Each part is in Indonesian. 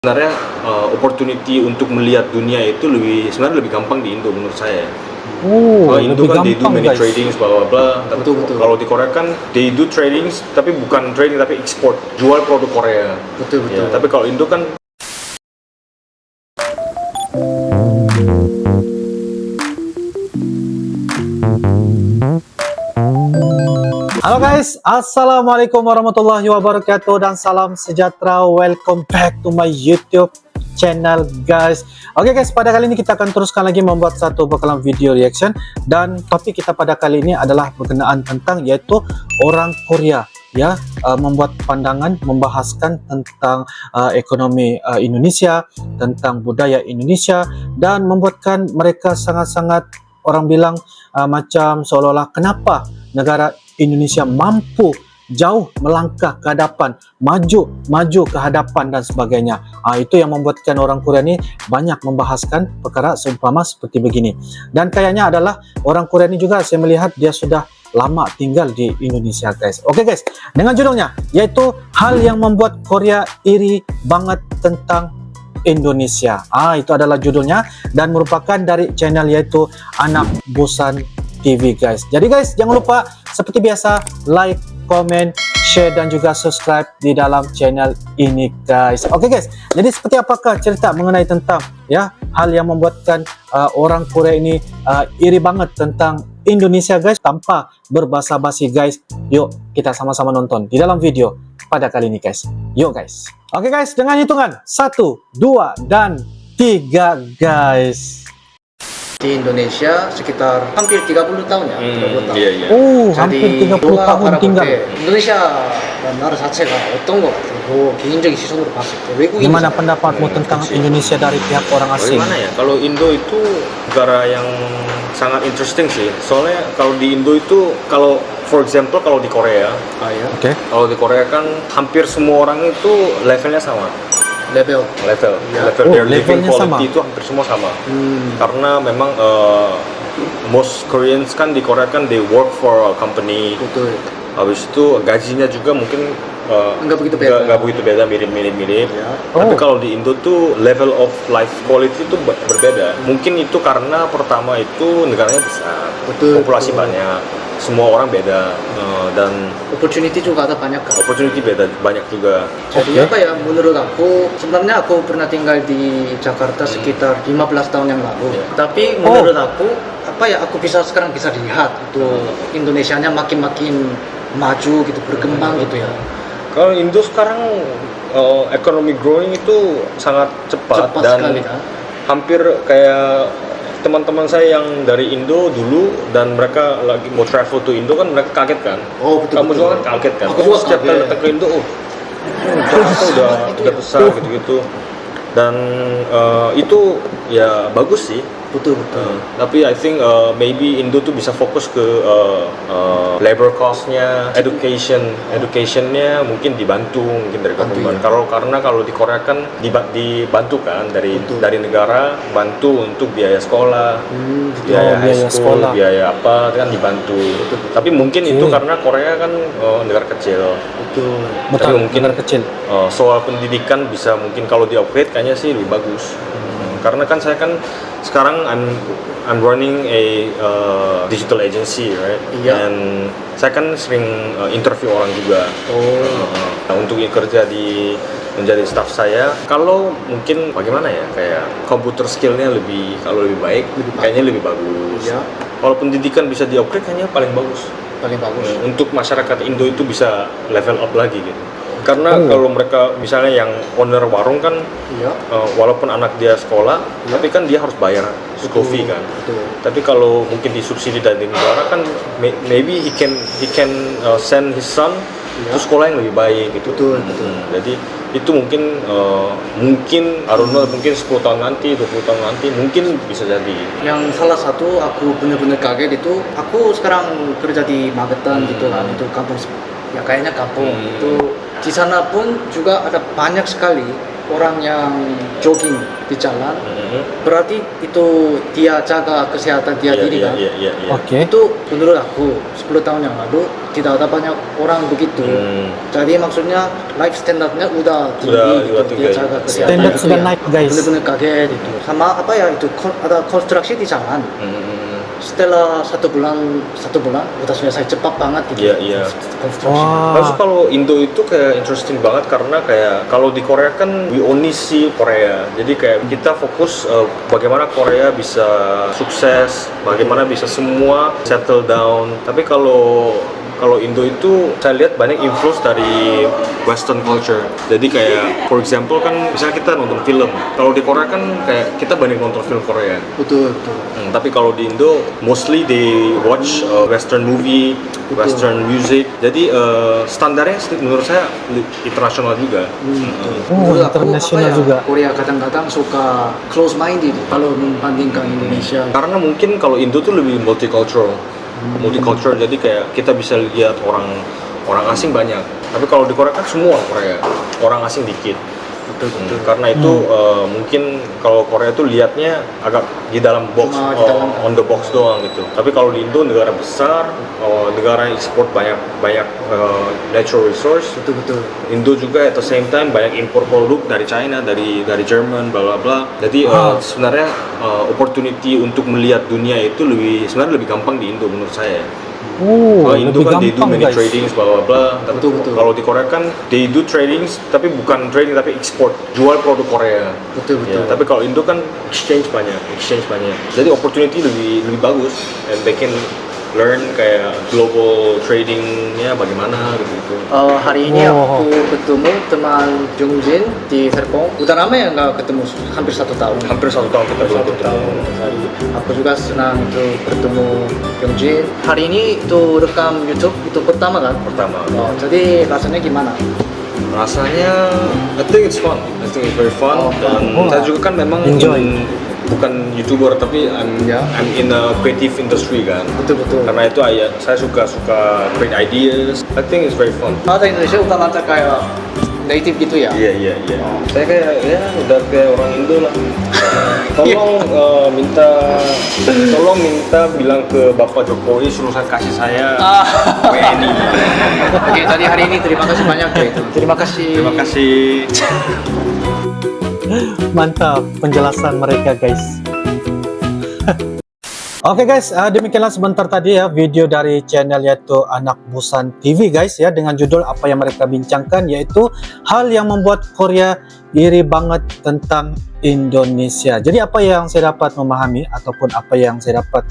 Sebenarnya opportunity untuk melihat dunia itu sebenarnya lebih gampang di Indo menurut saya. Kalau Indo kan they do many tradings bla bla bla. Tapi Betul. kalau di Korea kan they do tradings tapi bukan trading tapi ekspor, jual produk Korea. Betul. Ya, tapi kalau Indo kan Halo guys, assalamualaikum warahmatullahi wabarakatuh dan salam sejahtera. Welcome back to my YouTube channel guys. Oke guys, pada kali ini kita akan teruskan lagi membuat satu bakalan video reaction, dan topik kita pada kali ini adalah berkenaan tentang yaitu orang Korea ya, membuat pandangan membahaskan tentang ekonomi Indonesia, tentang budaya Indonesia, dan membuatkan mereka sangat-sangat orang bilang macam seolah-olah kenapa negara Indonesia mampu jauh melangkah ke hadapan, maju ke hadapan dan sebagainya. Itu yang membuatkan orang Korea ini banyak membahaskan perkara seumpama seperti begini. Dan kayaknya adalah orang Korea ini juga saya melihat dia sudah lama tinggal di Indonesia guys. Oke guys, dengan judulnya yaitu hal yang membuat Korea iri banget tentang Indonesia. Itu adalah judulnya dan merupakan dari channel yaitu Anak Bosan TV guys. Jadi guys, jangan lupa seperti biasa like, comment, share dan juga subscribe di dalam channel ini guys. Oke guys, jadi seperti apakah cerita mengenai tentang ya hal yang membuatkan orang Korea ini iri banget tentang Indonesia guys. Tanpa berbasa-basi guys, yuk kita sama-sama nonton di dalam video pada kali ini guys. Yuk guys. Oke guys, dengan hitungan 1, 2, dan 3 guys. Di Indonesia sekitar hampir 30 tahun ya. 30 tahun. iya. 하mpir 30 tahun tinggal. 인도네시아 나라 자체가 어떤 것 같아요? 개인적인 시선으로 봤을 때 외국인. Gimana pendapatmu tentang Indonesia dari pihak orang asing? Bagaimana ya? Kalau Indo itu negara yang sangat interesting sih. Soalnya kalau di Indo itu, kalau for example kalau di Korea, ya. Oke. kalau di Korea kan hampir semua orang itu levelnya sama. 레벨. Level their living quality itu hampir semua sama. Karena memang most Koreans kan di Korea kan they work for a company. Betul. Habis itu gajinya juga mungkin nggak begitu beda, mirip. Ya. Tapi kalau di Indo tuh level of life quality itu berbeda. Mungkin itu karena pertama itu negaranya besar, populasi banyak, semua orang beda, dan opportunity juga ada banyak kan. opportunity banyak juga. Jadi apa ya, menurut aku sebenarnya aku pernah tinggal di Jakarta sekitar 15 tahun yang lalu. Tapi menurut aku apa ya, aku sekarang bisa lihat itu Indonesianya makin maju gitu, berkembang gitu ya. Kalau Indo sekarang ekonomi growing itu sangat cepat dan sekali, kan? Hampir kayak teman-teman saya yang dari Indo dulu dan mereka lagi mau travel to Indo kan mereka kaget kan. Betul. Kamu juga kan kaget kan. Aku juga setiap kali kaget. datang ke Indo, Jakarta udah besar gitu-gitu. Dan itu ya bagus sih. Betul. Tapi I think maybe Indo tuh bisa fokus ke labor cost-nya, educationnya mungkin dibantu mungkin dari government. Karena kalau di Korea kan dibantu kan dari negara, bantu untuk biaya sekolah, biaya high school, biaya apa kan dibantu. Tapi mungkin itu karena Korea kan negara kecil. Tapi mungkin negara kecil. Soal pendidikan bisa mungkin kalau di upgrade kayaknya sih lebih bagus. Karena kan saya kan sekarang I'm running a digital agency, right? Iya. Dan saya kan sering interview orang juga. Untuk kerja menjadi staff saya. Kalau mungkin bagaimana ya, kayak computer skillnya lebih baik, kayaknya lebih bagus. Iya. Kalau pendidikan bisa di-upgrade kayaknya paling bagus. Untuk masyarakat Indo itu bisa level up lagi gitu. Karena kalau mereka misalnya yang owner warung kan, walaupun anak dia sekolah, tapi kan dia harus bayar school fee kan. Tapi kalau mungkin disubsidi dari negara kan, maybe he can send his son ke sekolah yang lebih baik gitu. Jadi itu mungkin I don't know, mungkin 10 tahun nanti, 20 tahun nanti mungkin bisa jadi. Yang salah satu aku benar-benar kaget itu, aku sekarang kerja di Magetan gitu kan, itu kampung ya kayaknya kampung itu. Di sana pun juga ada banyak sekali orang yang jogging di jalan, berarti itu dia jaga kesehatan dia diri kan. Oke. Itu menurut aku 10 tahun yang lalu tidak ada banyak orang begitu. Jadi maksudnya life standardnya udah tinggi gitu. Dia jaga kesehatan. Standar itu sudah ya. naik, guys. Bener-bener kaget itu. Sama apa ya itu ada konstruksi di jalan. Setelah satu bulan udah selesai cepat banget gitu. Konstruksi. Terus kalau Indo itu kayak interesting banget karena kayak kalau di Korea kan we only see Korea. Jadi kayak kita fokus bagaimana Korea bisa sukses, bagaimana bisa semua settle down. Tapi kalau Indo itu saya lihat banyak influence dari Western culture. Jadi kayak for example kan misalnya kita nonton film. Kalau di Korea kan kayak kita banyak nonton film Korea. Betul. Tapi kalau di Indo mostly they watch Western movie, Western music. Jadi standarnya menurut saya internasional juga. Menurut aku, internasional juga. Korea kadang-kadang suka close minded kalau membandingkan Indonesia. Karena mungkin kalau Indo tuh lebih multicultural, jadi kayak kita bisa lihat orang asing banyak. Tapi kalau di Korea kan semua orang asing dikit. Betul. Karena itu mungkin kalau Korea itu lihatnya agak di dalam box, on the box doang gitu. Tapi kalau di Indo negara besar, negara yang ekspor banyak natural resource. Betul. Indo juga at the same time banyak impor produk dari China, dari Jerman, bla bla bla. Jadi sebenarnya opportunity untuk melihat dunia itu sebenarnya lebih gampang di Indo menurut saya. Indo kan they do many tradings bla bla bla. Betul. Kalau di Korea kan they do tradings tapi bukan trading tapi ekspor, jual produk Korea. Betul. Ya, tapi kalau Indo kan exchange banyak. Jadi opportunity lebih bagus and they can learn kayak global tradingnya bagaimana gitu. Hari ini aku ketemu teman Jungjin di Serpong. Udah lama ya nggak ketemu, hampir 1 tahun. Hampir 1 tahun kita belum ketemu. Aku juga senang itu bertemu Jungjin. Hari ini itu rekam YouTube itu pertama kan? Pertama. Jadi rasanya gimana? Rasanya, I think it's fun. I think it's very fun. Dan saya juga kan memang bukan YouTuber tapi I'm in a creative industry kan. Betul. Karena itu saya suka create ideas. I think it's very fun. Bahasa Indonesia udah kayak native gitu ya? Iya. Saya kayak udah kayak orang Indo lah. Tolong minta bilang ke Bapak Jokowi suruh kasih saya WNI. Oke, tadi hari ini terima kasih banyak ya itu. Terima kasih. Mantap penjelasan mereka, guys. Oke guys, demikianlah sebentar tadi ya video dari channel yaitu Anak Busan TV guys ya, dengan judul apa yang mereka bincangkan yaitu hal yang membuat Korea iri banget tentang Indonesia. Jadi apa yang saya dapat memahami ataupun apa yang saya dapat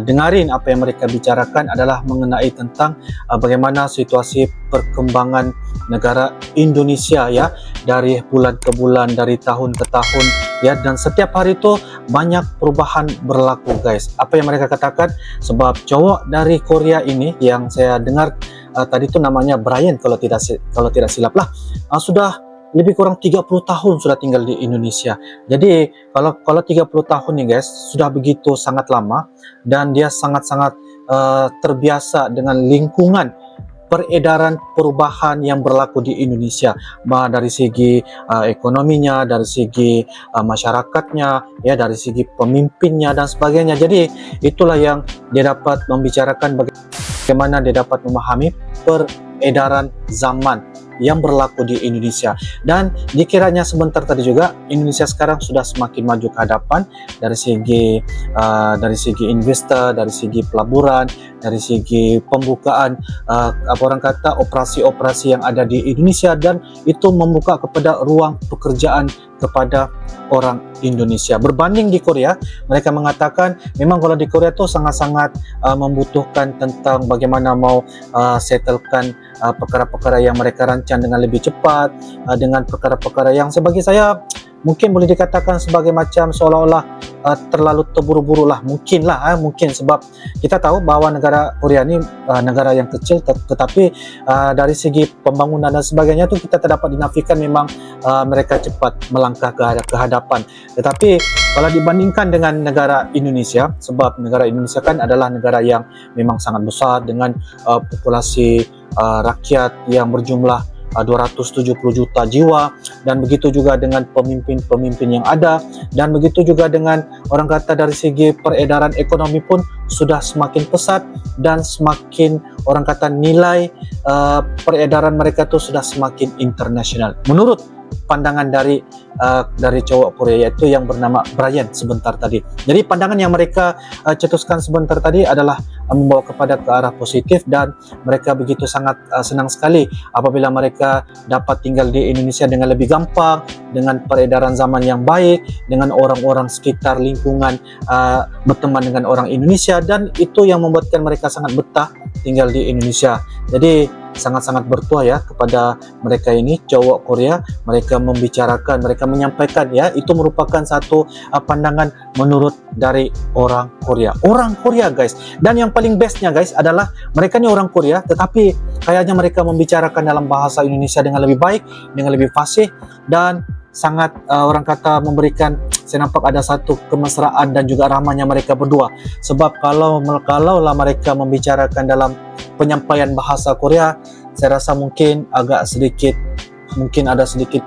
dengarin apa yang mereka bicarakan adalah mengenai tentang bagaimana situasi perkembangan negara Indonesia ya, dari bulan ke bulan, dari tahun ke tahun ya, dan setiap hari itu banyak perubahan berlaku guys. Apa yang mereka katakan, sebab cowok dari Korea ini yang saya dengar tadi itu namanya Brian kalau tidak silap lah, sudah lebih kurang 30 tahun sudah tinggal di Indonesia. Jadi kalau 30 tahun nih guys, sudah begitu sangat lama, dan dia sangat-sangat terbiasa dengan lingkungan peredaran perubahan yang berlaku di Indonesia, dari segi ekonominya, dari segi masyarakatnya, ya, dari segi pemimpinnya dan sebagainya. Jadi itulah yang dia dapat membicarakan bagaimana dia dapat memahami peredaran zaman yang berlaku di Indonesia. Dan dikiranya sebentar tadi juga, Indonesia sekarang sudah semakin maju ke hadapan dari segi investor, dari segi pelaburan, dari segi pembukaan orang kata operasi-operasi yang ada di Indonesia, dan itu membuka kepada ruang pekerjaan kepada orang Indonesia. Berbanding di Korea, mereka mengatakan memang kalau di Korea itu sangat-sangat membutuhkan tentang bagaimana mau settlekan perkara-perkara yang mereka rancang dengan lebih cepat, dengan perkara-perkara yang sebagai saya mungkin boleh dikatakan sebagai macam seolah-olah terlalu terburu-buru lah, mungkin sebab kita tahu bahwa negara Korea ini negara yang kecil, tetapi dari segi pembangunan dan sebagainya itu kita tak dapat dinafikan memang mereka cepat melangkah ke hadapan. Tetapi kalau dibandingkan dengan negara Indonesia, sebab negara Indonesia kan adalah negara yang memang sangat besar dengan populasi rakyat yang berjumlah 270 juta jiwa, dan begitu juga dengan pemimpin-pemimpin yang ada, dan begitu juga dengan orang kata dari segi peredaran ekonomi pun sudah semakin pesat, dan semakin orang kata nilai peredaran mereka tuh sudah semakin internasional menurut pandangan dari cowok Korea, yaitu yang bernama Brian sebentar tadi. Jadi pandangan yang mereka cetuskan sebentar tadi adalah membawa kepada ke arah positif, dan mereka begitu sangat senang sekali apabila mereka dapat tinggal di Indonesia dengan lebih gampang, dengan peredaran zaman yang baik, dengan orang-orang sekitar lingkungan berteman dengan orang Indonesia, dan itu yang membuatkan mereka sangat betah tinggal di Indonesia. Jadi sangat-sangat bertuah ya kepada mereka ini cowok Korea. Mereka membicarakan, mereka menyampaikan ya, itu merupakan satu pandangan menurut dari orang Korea guys. Dan yang paling bestnya guys adalah mereka ini orang Korea, tetapi kayaknya mereka membicarakan dalam bahasa Indonesia dengan lebih baik, dengan lebih fasih, dan sangat orang kata memberikan, saya nampak ada satu kemesraan dan juga ramahnya mereka berdua. Sebab kalaulah mereka membicarakan dalam penyampaian bahasa Korea, saya rasa mungkin agak sedikit, mungkin ada sedikit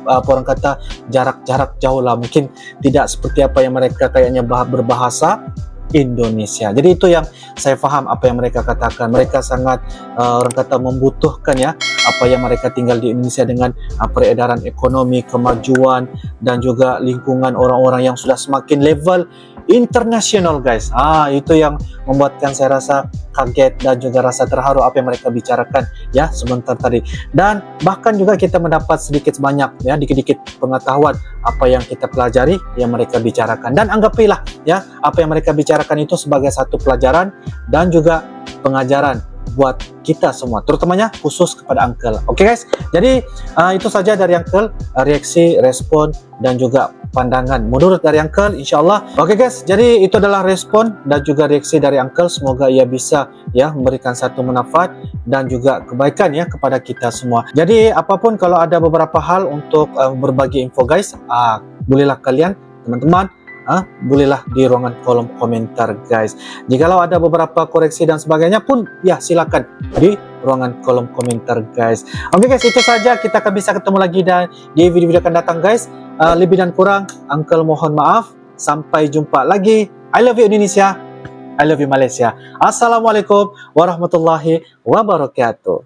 orang kata jarak jauh lah, mungkin tidak seperti apa yang mereka kayaknya berbahasa Indonesia. Jadi itu yang saya faham apa yang mereka katakan. Mereka sangat orang kata membutuhkan ya apa yang mereka tinggal di Indonesia dengan peredaran ekonomi, kemajuan, dan juga lingkungan orang-orang yang sudah semakin level internasional guys. Itu yang membuatkan saya rasa kaget dan juga rasa terharu apa yang mereka bicarakan ya sebentar tadi. Dan bahkan juga kita mendapat sedikit sebanyak ya, dikit-dikit pengetahuan apa yang kita pelajari yang mereka bicarakan. Dan anggapilah ya apa yang mereka bicarakan itu sebagai satu pelajaran dan juga pengajaran buat kita semua, terutamanya khusus kepada Uncle. Oke guys, jadi itu saja dari Uncle, reaksi, respon, dan juga pandangan menurut dari Uncle, insyaallah. Oke guys, jadi itu adalah respon dan juga reaksi dari Uncle. Semoga ia bisa ya memberikan satu manfaat dan juga kebaikan ya kepada kita semua. Jadi apapun, kalau ada beberapa hal untuk berbagi info guys, bolehlah kalian teman-teman bolehlah di ruangan kolom komentar guys. Jikalau ada beberapa koreksi dan sebagainya pun ya silakan di ruangan kolom komentar guys. Oke guys, itu saja, kita akan bisa ketemu lagi dan di video-video akan datang guys. Lebih dan kurang Uncle mohon maaf. Sampai jumpa lagi. I love you Indonesia, I love you Malaysia. Assalamualaikum warahmatullahi wabarakatuh.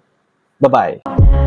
Bye bye.